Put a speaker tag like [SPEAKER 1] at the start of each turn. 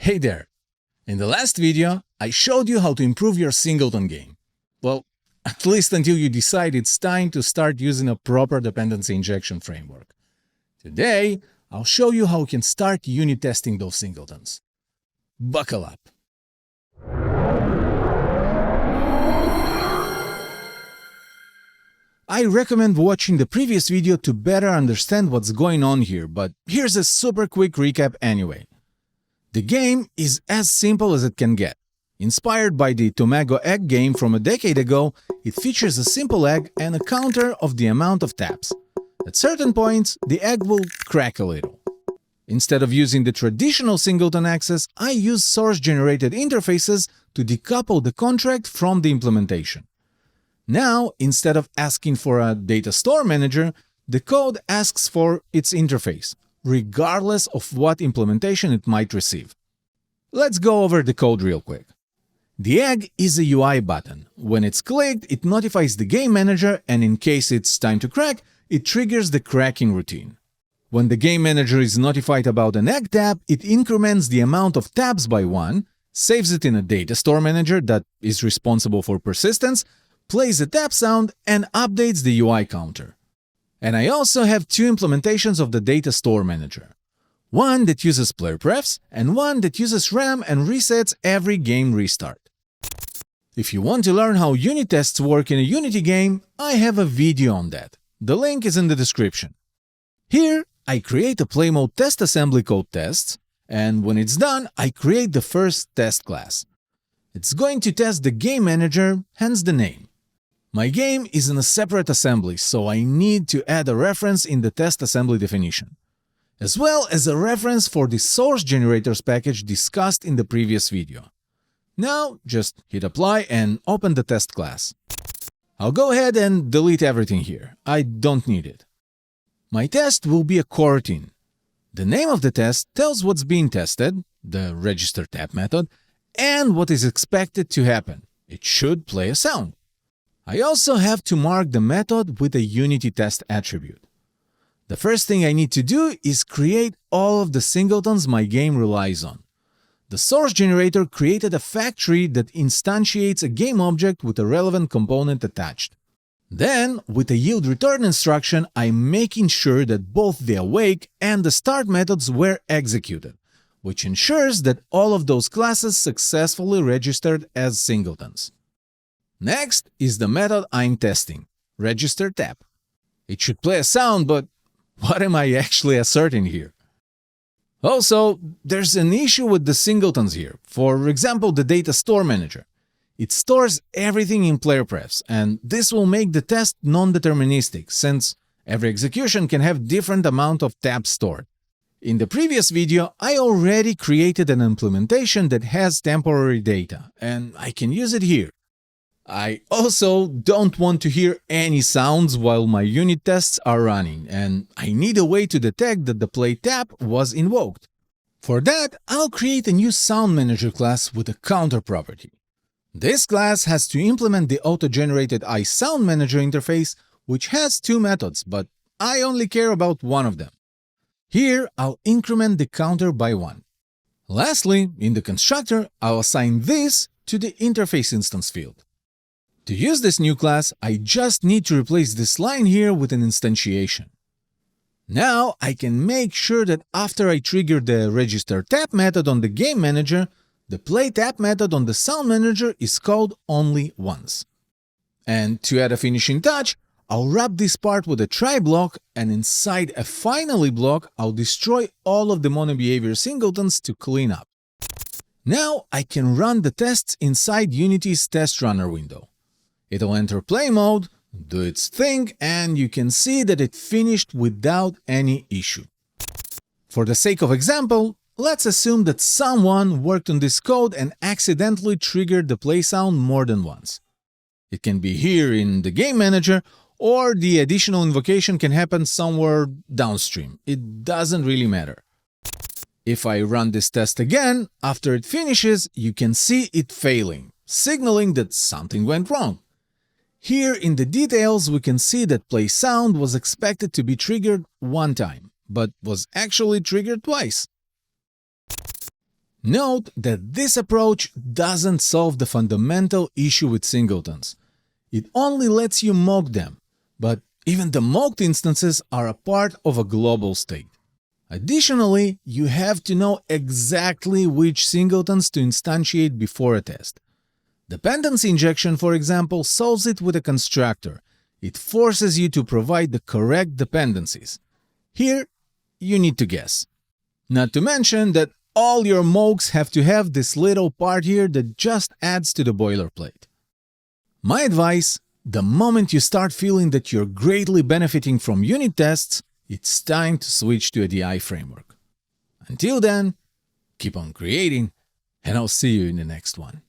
[SPEAKER 1] Hey there! In the last video, I showed you how to improve your Singleton game. Well, at least until you decide it's time to start using a proper dependency injection framework. Today, I'll show you how you can start unit testing those Singletons. Buckle up! I recommend watching the previous video to better understand what's going on here, but here's a super quick recap anyway. The game is as simple as it can get. Inspired by the Tomago egg game from a decade ago, it features a simple egg and a counter of the amount of taps. At certain points, the egg will crack a little. Instead of using the traditional Singleton access, I use source-generated interfaces to decouple the contract from the implementation. Now, instead of asking for a DataStoreManager, the code asks for its interface, regardless of what implementation it might receive. Let's go over the code real quick. The egg is a UI button. When it's clicked, it notifies the GameManager, and in case it's time to crack, it triggers the cracking routine. When the GameManager is notified about an egg tap, it increments the amount of taps by 1, saves it in a DataStoreManager that is responsible for persistence, plays a tap sound, and updates the UI counter. And I also have two implementations of the DataStoreManager. One that uses player prefs, and one that uses RAM and resets every game restart. If you want to learn how unit tests work in a Unity game, I have a video on that. The link is in the description. Here, I create a PlayMode test assembly called tests, and when it's done, I create the first test class. It's going to test the GameManager, hence the name. My game is in a separate assembly, so I need to add a reference in the test assembly definition, as well as a reference for the source generators package discussed in the previous video. Now, just hit apply and open the test class. I'll go ahead and delete everything here. I don't need it. My test will be a coroutine. The name of the test tells what's being tested, the register tap method, and what is expected to happen. It should play a sound. I also have to mark the method with a Unity test attribute. The first thing I need to do is create all of the Singletons my game relies on. The source generator created a factory that instantiates a game object with a relevant component attached. Then, with a yield return instruction, I'm making sure that both the awake and the start methods were executed, which ensures that all of those classes successfully registered as Singletons. Next is the method I'm testing, register tap. It should play a sound, but what am I actually asserting here? Also, there's an issue with the Singletons here. For example, the DataStoreManager. It stores everything in player prefs, and this will make the test non-deterministic, since every execution can have different amount of taps stored. In the previous video, I already created an implementation that has temporary data, and I can use it here. I also don't want to hear any sounds while my unit tests are running, and I need a way to detect that the play tap was invoked. For that, I'll create a new SoundManager class with a counter property. This class has to implement the auto-generated SoundManager interface, which has two methods, but I only care about one of them. Here, I'll increment the counter by 1. Lastly, in the constructor, I'll assign this to the interface instance field. To use this new class, I just need to replace this line here with an instantiation. Now I can make sure that after I trigger the register tap method on the GameManager, the play tap method on the SoundManager is called only once. And to add a finishing touch, I'll wrap this part with a try block, and inside a finally block, I'll destroy all of the monobehavior Singletons to clean up. Now I can run the tests inside Unity's test runner window. It'll enter PlayMode, do its thing, and you can see that it finished without any issue. For the sake of example, let's assume that someone worked on this code and accidentally triggered the play sound more than once. It can be here in the GameManager, or the additional invocation can happen somewhere downstream. It doesn't really matter. If I run this test again, after it finishes, you can see it failing, signaling that something went wrong. Here in the details, we can see that play sound was expected to be triggered one time, but was actually triggered twice. Note that this approach doesn't solve the fundamental issue with singletons. It only lets you mock them, but even the mocked instances are a part of a global state. Additionally, you have to know exactly which singletons to instantiate before a test. Dependency injection, for example, solves it with a constructor. It forces you to provide the correct dependencies. Here, you need to guess. Not to mention that all your mocks have to have this little part here that just adds to the boilerplate. My advice: the moment you start feeling that you're greatly benefiting from unit tests, it's time to switch to a DI framework. Until then, keep on creating, and I'll see you in the next one.